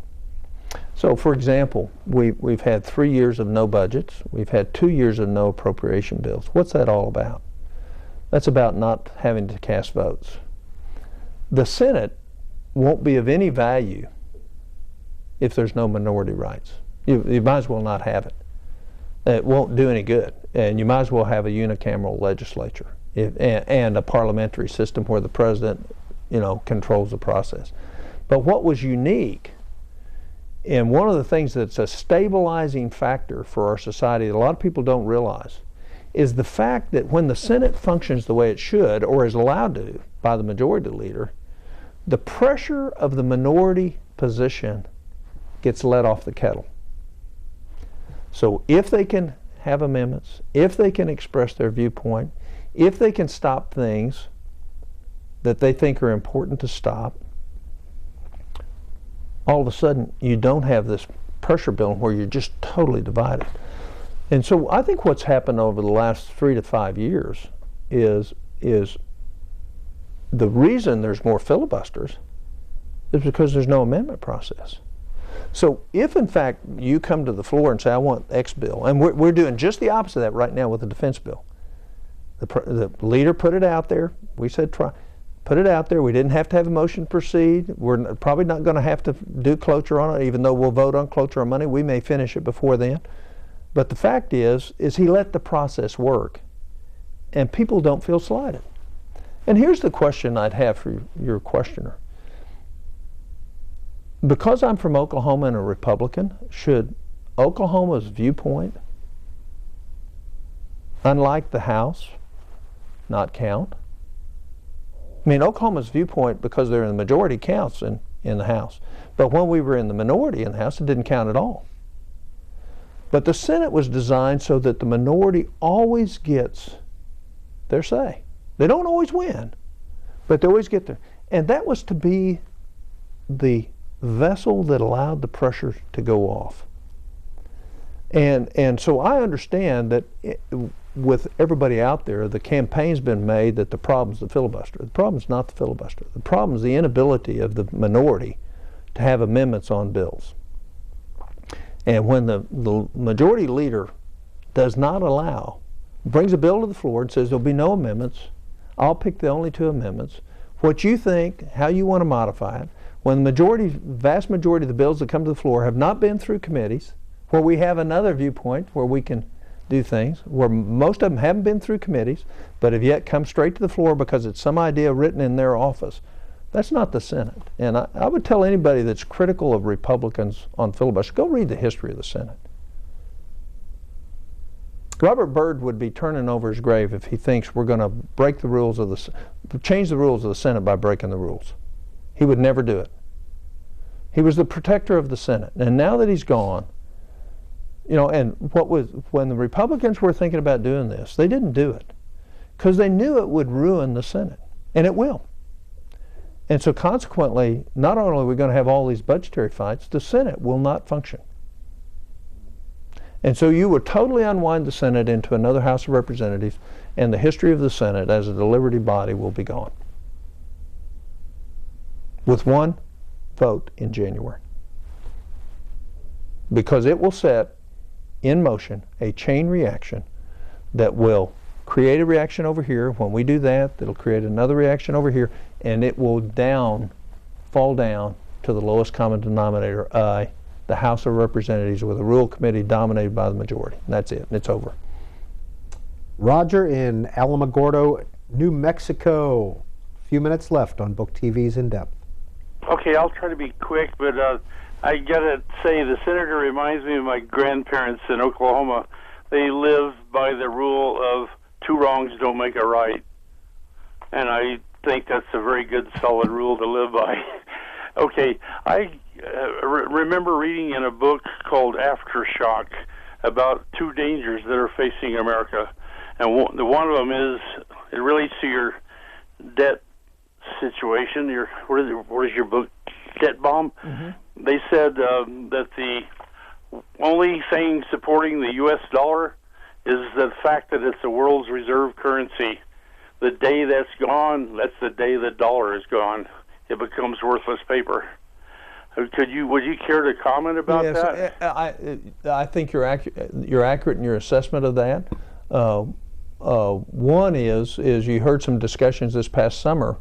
Speaker 1: So, for example, we've had 3 years of no budgets. We've had 2 years of no appropriation bills. What's that all about? That's about not having to cast votes. The Senate won't be of any value if there's no minority rights. You might as well not have it. It won't do any good. And you might as well have a unicameral legislature and a parliamentary system where the president, controls the process. But what was unique, and one of the things that's a stabilizing factor for our society that a lot of people don't realize, is the fact that when the Senate functions the way it should, or is allowed to by the majority leader, the pressure of the minority position gets let off the kettle. So if they can have amendments, if they can express their viewpoint, if they can stop things that they think are important to stop, all of a sudden you don't have this pressure building where you're just totally divided. And so I think what's happened over the last 3 to 5 years is the reason there's more filibusters is because there's no amendment process. So if in fact you come to the floor and say, I want X bill, and we're doing just the opposite of that right now with the defense bill. The leader put it out there. We said put it out there. We didn't have to have a motion to proceed. We're probably not going to have to do cloture on it, even though we'll vote on cloture on Monday. We may finish it before then. But the fact is he let the process work, and people don't feel slighted. And here's the question I'd have for your questioner. Because I'm from Oklahoma and a Republican, should Oklahoma's viewpoint, unlike the House, not count? I mean, Oklahoma's viewpoint, because they're in the majority, counts in the House. But when we were in the minority in the House, it didn't count at all. But the Senate was designed so that the minority always gets their say. They don't always win, but they always get there. And that was to be the vessel that allowed the pressure to go off. And so I understand that with everybody out there, the campaign's been made that the problem's the filibuster. The problem's not the filibuster. The problem's the inability of the minority to have amendments on bills. And when the majority leader does not allow, brings a bill to the floor and says there'll be no amendments, I'll pick the only 2 amendments, what you think, how you want to modify it, when the vast majority of the bills that come to the floor have not been through committees, where we have another viewpoint where we can do things, where most of them haven't been through committees, but have yet come straight to the floor because it's some idea written in their office. That's not the Senate. And I would tell anybody that's critical of Republicans on filibuster, go read the history of the Senate. Robert Byrd would be turning over his grave if he thinks we're going to break the rules of change the rules of the Senate by breaking the rules. He would never do it. He was the protector of the Senate. And now that he's gone, you know, and when the Republicans were thinking about doing this, they didn't do it because they knew it would ruin the Senate, and it will. And so consequently, not only are we going to have all these budgetary fights, the Senate will not function. And so you would totally unwind the Senate into another House of Representatives, and the history of the Senate as a deliberative body will be gone. With one vote in January. Because it will set in motion a chain reaction that will create a reaction over here. When we do that, it'll create another reaction over here, and it will fall down to the lowest common denominator, the House of Representatives, with a rule committee dominated by the majority. And that's it. It's over.
Speaker 2: Roger in Alamogordo, New Mexico. A few minutes left on Book TV's In Depth.
Speaker 8: Okay, I'll try to be quick, but I gotta say the senator reminds me of my grandparents in Oklahoma. They live by the rule of 2 wrongs don't make a right, and I think that's a very good, solid rule to live by. Okay, I remember reading in a book called Aftershock about 2 dangers that are facing America, and one of them is it relates to your debt situation. What is your book? Debt bomb. Mm-hmm. They said that the only thing supporting the U.S. dollar is the fact that it's the world's reserve currency. The day that's gone, that's the day the dollar is gone. It becomes worthless paper. Would you care to comment about that?
Speaker 1: I think you're accurate in your assessment of that. One is you heard some discussions this past summer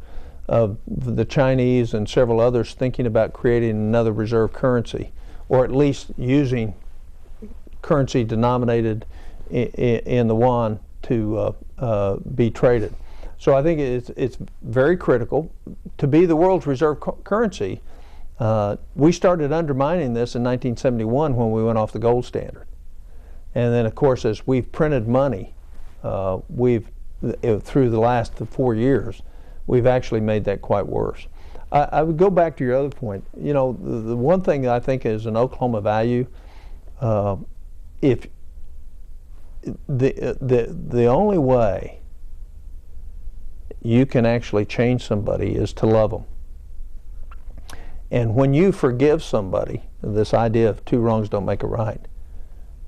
Speaker 1: of the Chinese and several others thinking about creating another reserve currency, or at least using currency denominated in the yuan to be traded. So I think it's very critical to be the world's reserve currency. We started undermining this in 1971 when we went off the gold standard. And then, of course, as we've printed money through the last 4 years, we've actually made that quite worse. I would go back to your other point. You know, the one thing that I think is an Oklahoma value, if the only way you can actually change somebody is to love them. And when you forgive somebody, this idea of two wrongs don't make a right,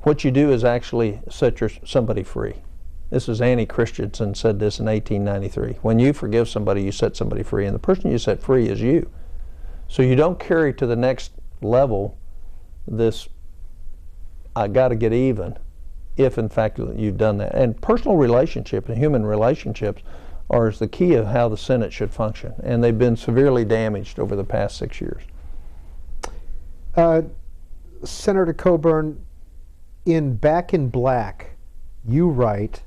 Speaker 1: what you do is actually set somebody free. This is Annie Christensen said this in 1893. When you forgive somebody, you set somebody free, and the person you set free is you. So you don't carry to the next level this, I got to get even, if in fact you've done that. And personal relationships and human relationships are the key of how the Senate should function, and they've been severely damaged over the past 6 years.
Speaker 2: Senator Coburn, in Back in Black, you write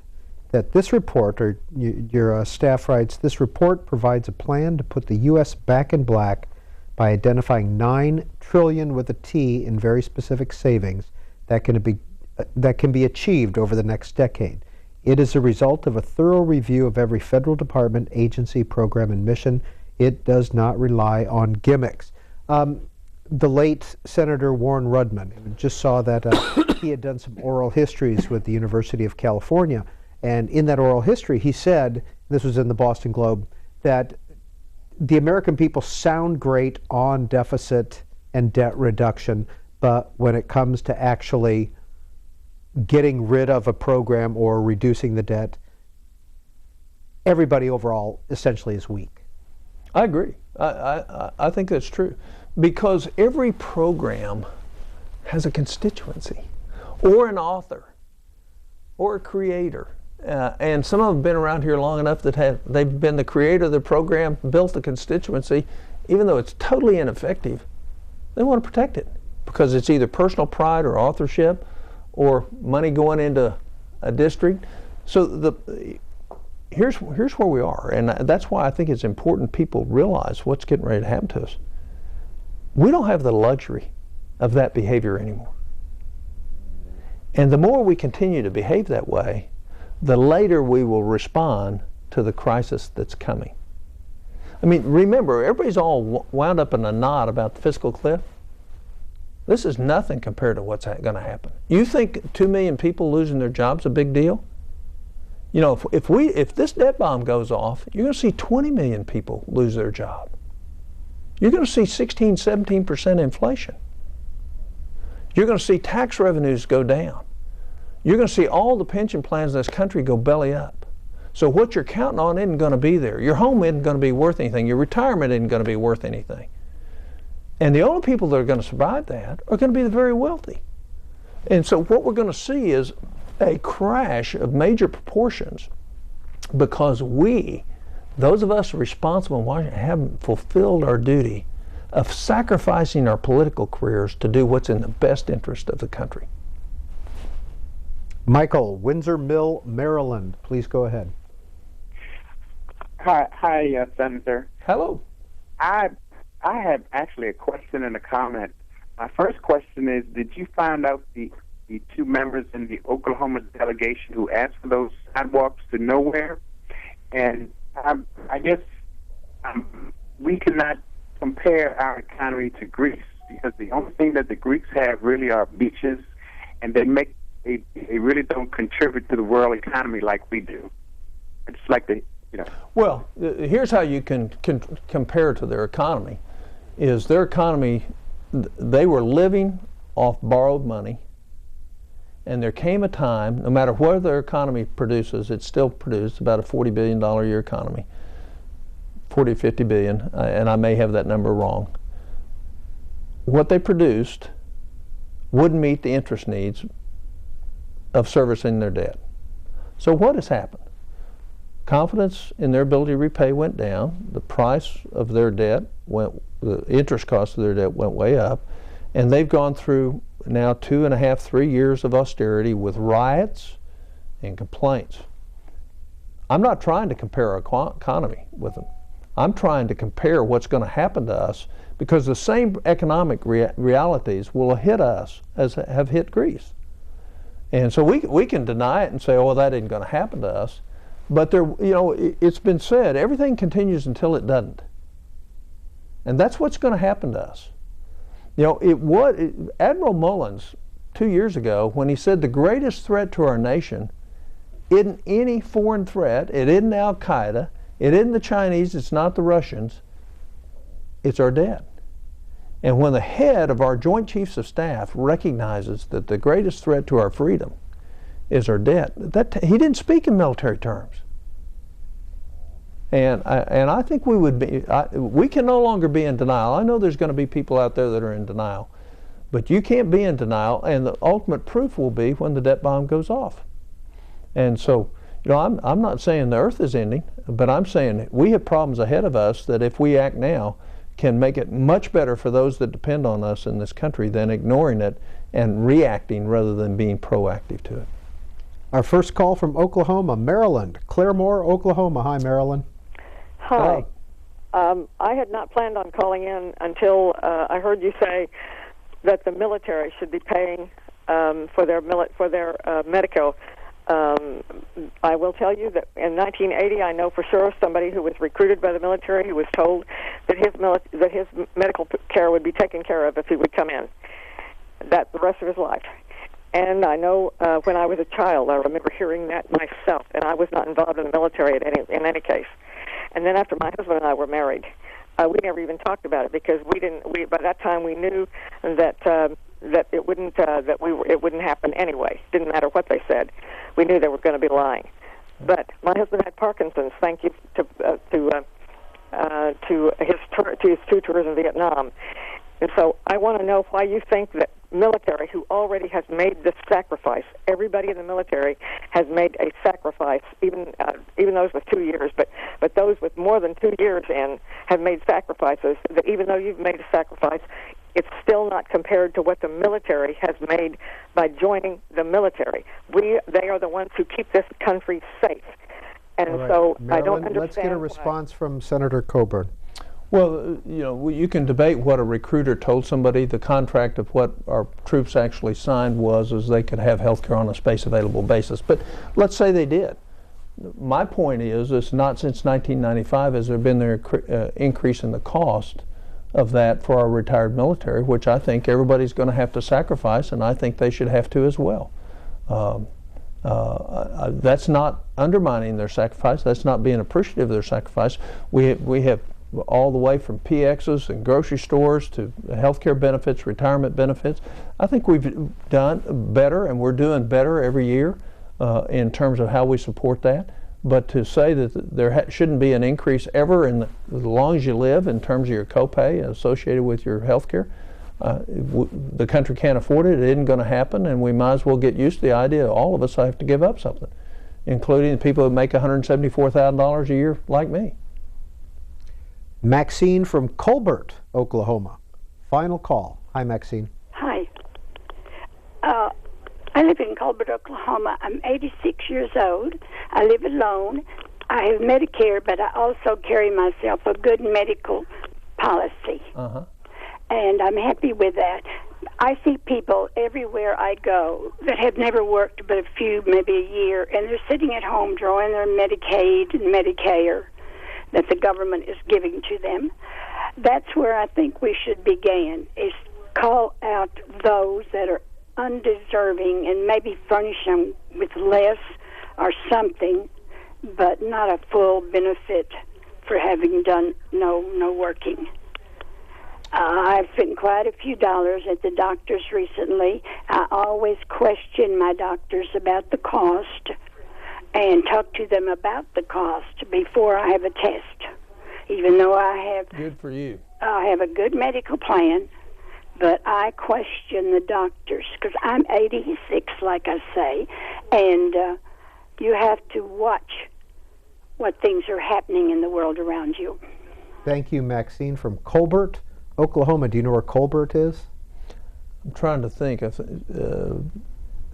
Speaker 2: that this report, or your staff writes, this report provides a plan to put the U.S. back in black by identifying $9 trillion with a T in very specific savings that can be achieved over the next decade. It is a result of a thorough review of every federal department, agency, program, and mission. It does not rely on gimmicks. The late Senator Warren Rudman just saw that he had done some oral histories with the University of California. And in that oral history, he said, this was in the Boston Globe, that the American people sound great on deficit and debt reduction, but when it comes to actually getting rid of a program or reducing the debt, everybody overall essentially is weak.
Speaker 1: I agree. I think that's true, because every program has a constituency or an author or a creator. And some of them have been around here long enough that they've been the creator of the program, built the constituency. Even though it's totally ineffective, they want to protect it because it's either personal pride or authorship or money going into a district. So here's where we are, and that's why I think it's important people realize what's getting ready to happen to us. We don't have the luxury of that behavior anymore. And the more we continue to behave that way, the later we will respond to the crisis that's coming. I mean, remember, everybody's all wound up in a knot about the fiscal cliff. This is nothing compared to what's going to happen. You think 2 million people losing their jobs a big deal? You know, if this debt bomb goes off, you're going to see 20 million people lose their job. You're going to see 16, 17% inflation. You're going to see tax revenues go down. You're going to see all the pension plans in this country go belly up. So what you're counting on isn't going to be there. Your home isn't going to be worth anything. Your retirement isn't going to be worth anything. And the only people that are going to survive that are going to be the very wealthy. And so what we're going to see is a crash of major proportions because those of us responsible in Washington, haven't fulfilled our duty of sacrificing our political careers to do what's in the best interest of the country.
Speaker 2: Michael, Windsor Mill, Maryland. Please go ahead.
Speaker 9: Hi, Senator.
Speaker 1: Hello.
Speaker 9: I have actually a question and a comment. My first question is, did you find out the 2 members in the Oklahoma delegation who asked for those sidewalks to nowhere? And I guess we cannot compare our economy to Greece because the only thing that the Greeks have really are beaches, and they really don't contribute to the world economy like we do. It's like
Speaker 1: Well, here's how you can compare to their economy. Is their economy, they were living off borrowed money, and there came a time, no matter what their economy produces, it still produced about a $40 billion a year economy, 40, 50 billion, and I may have that number wrong. What they produced wouldn't meet the interest needs of servicing their debt. So what has happened? Confidence in their ability to repay went down, the price of their debt the interest cost of their debt went way up, and they've gone through now 2.5, 3 years of austerity with riots and complaints. I'm not trying to compare our economy with them. I'm trying to compare what's going to happen to us because the same economic realities will hit us as have hit Greece. And so we can deny it and say, oh, that isn't going to happen to us. But it's been said, everything continues until it doesn't. And that's what's going to happen to us. Admiral Mullins, 2 years ago, when he said the greatest threat to our nation isn't any foreign threat, it isn't Al-Qaeda, it isn't the Chinese, it's not the Russians, it's our debt. And when the head of our Joint Chiefs of Staff recognizes that the greatest threat to our freedom is our debt, he didn't speak in military terms. And I think we can no longer be in denial. I know there's going to be people out there that are in denial, but you can't be in denial, and the ultimate proof will be when the debt bomb goes off. And so, I'm not saying the earth is ending, but I'm saying we have problems ahead of us that if we act now can make it much better for those that depend on us in this country than ignoring it and reacting rather than being proactive to it.
Speaker 2: Our first call from Oklahoma, Maryland. Claremore, Oklahoma. Hi, Maryland.
Speaker 10: Hi. I had not planned on calling in until I heard you say that the military should be paying for their medical. I will tell you that in 1980, I know for sure somebody who was recruited by the military who was told that his medical care would be taken care of if he would come in, that the rest of his life. And I know when I was a child, I remember hearing that myself, and I was not involved in the military in any case. And then after my husband and I were married, we never even talked about it because by that time we knew that it wouldn't it wouldn't happen anyway. Didn't matter what they said. We knew they were going to be lying. But my husband had Parkinson's. Thank you to his 2 tours in Vietnam. And so I want to know why you think that military, who already has made this sacrifice, everybody in the military has made a sacrifice, even those with 2 years, but those with more than 2 years in have made sacrifices, that even though you've made a sacrifice, it's still not compared to what the military has made by joining the military. They are the ones who keep this country safe. And
Speaker 2: right.
Speaker 10: so
Speaker 2: Marilyn,
Speaker 10: I don't understand.
Speaker 2: Let's get a response from Senator Coburn.
Speaker 1: Well, you can debate what a recruiter told somebody. The contract of what our troops actually signed was they could have health care on a space available basis. But let's say they did. My point is, it's not since 1995 has there been the increase in the cost of that for our retired military, which I think everybody's going to have to sacrifice, and I think they should have to as well. That's not undermining their sacrifice. That's not being appreciative of their sacrifice. We have all the way from PXs and grocery stores to healthcare benefits, retirement benefits. I think we've done better, and we're doing better every year in terms of how we support that. But to say that there shouldn't be an increase ever as long as you live in terms of your copay associated with your healthcare, the country can't afford it. It isn't going to happen, and we might as well get used to the idea that all of us have to give up something, including the people who make $174,000 a year like me.
Speaker 2: Maxine from Coburn, Oklahoma. Final call. Hi, Maxine.
Speaker 11: Hi. I live in Coburn, Oklahoma. I'm 86 years old. I live alone. I have Medicare, but I also carry myself a good medical policy.
Speaker 1: Uh-huh.
Speaker 11: And I'm happy with that. I see people everywhere I go that have never worked but a few, maybe a year, and they're sitting at home drawing their Medicaid and Medicare that the government is giving to them. That's where I think we should begin, is call out those that are undeserving and maybe furnish them with less or something, but not a full benefit for having done no working. I've spent quite a few dollars at the doctors recently. I always question my doctors about the cost and talk to them about the cost before I have a test. Even though I have
Speaker 1: good for you.
Speaker 11: I have a good medical plan, but I question the doctors because I'm 86, like I say, and you have to watch what things are happening in the world around you.
Speaker 2: Thank you, Maxine from Coburn, Oklahoma. Do you know where Coburn is?
Speaker 1: I'm trying to think.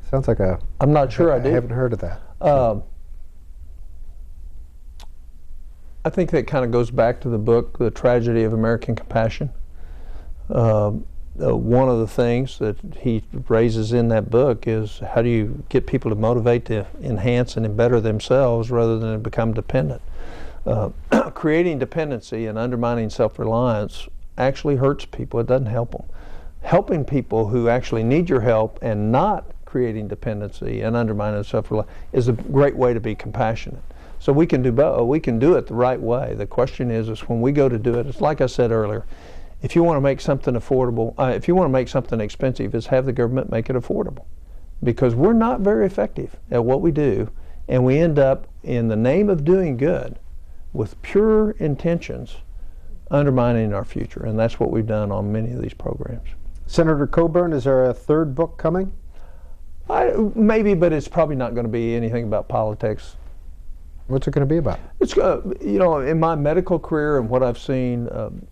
Speaker 2: Sounds like a...
Speaker 1: I'm not sure I do.
Speaker 2: I haven't heard of that.
Speaker 1: I think that kind of goes back to the book, The Tragedy of American Compassion. one of the things that he raises in that book is how do you get people to motivate to enhance and better themselves rather than become dependent. Creating dependency and undermining self-reliance actually hurts people. It doesn't help them. Helping people who actually need your help and not creating dependency and undermining self-reliance is a great way to be compassionate. So we can do both. We can do it the right way. The question is when we go to do it, it's like I said earlier, if you want to make something affordable, if you want to make something expensive, is have the government make it affordable. Because we're not very effective at what we do, and we end up, in the name of doing good, with pure intentions, undermining our future. And that's what we've done on many of these programs.
Speaker 2: Senator Coburn, is there a third book coming?
Speaker 1: Maybe, but it's probably not going to be anything about politics.
Speaker 2: What's it going to be about?
Speaker 1: It's you know, in my medical career and what I've seen,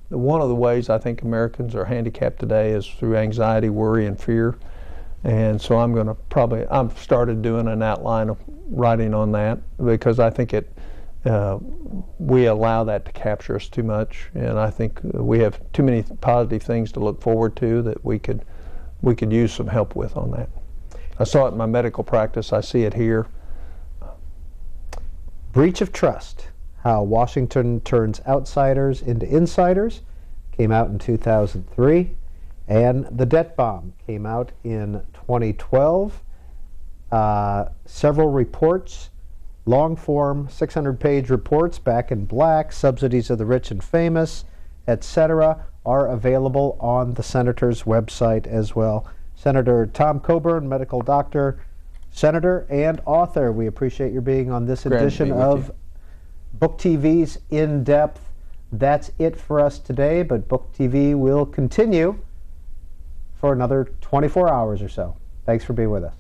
Speaker 1: one of the ways I think Americans are handicapped today is through anxiety, worry, and fear. And so I'm going to I've started doing an outline of writing on that because I think we allow that to capture us too much, and I think we have too many positive things to look forward to that we could use some help with on that. I saw it in my medical practice. I see it here.
Speaker 2: Breach of Trust, How Washington Turns Outsiders into Insiders, came out in 2003. And The Debt Bomb came out in 2012. Several reports, long-form 600-page reports, back in black, subsidies of the rich and famous, etc., are available on the Senator's website as well. Senator Tom Coburn, medical doctor, Senator and author, we appreciate your being on this edition of BOOKTV's In Depth. That's it for us today, but BOOKTV will continue for another 24 hours or so. Thanks for being with us.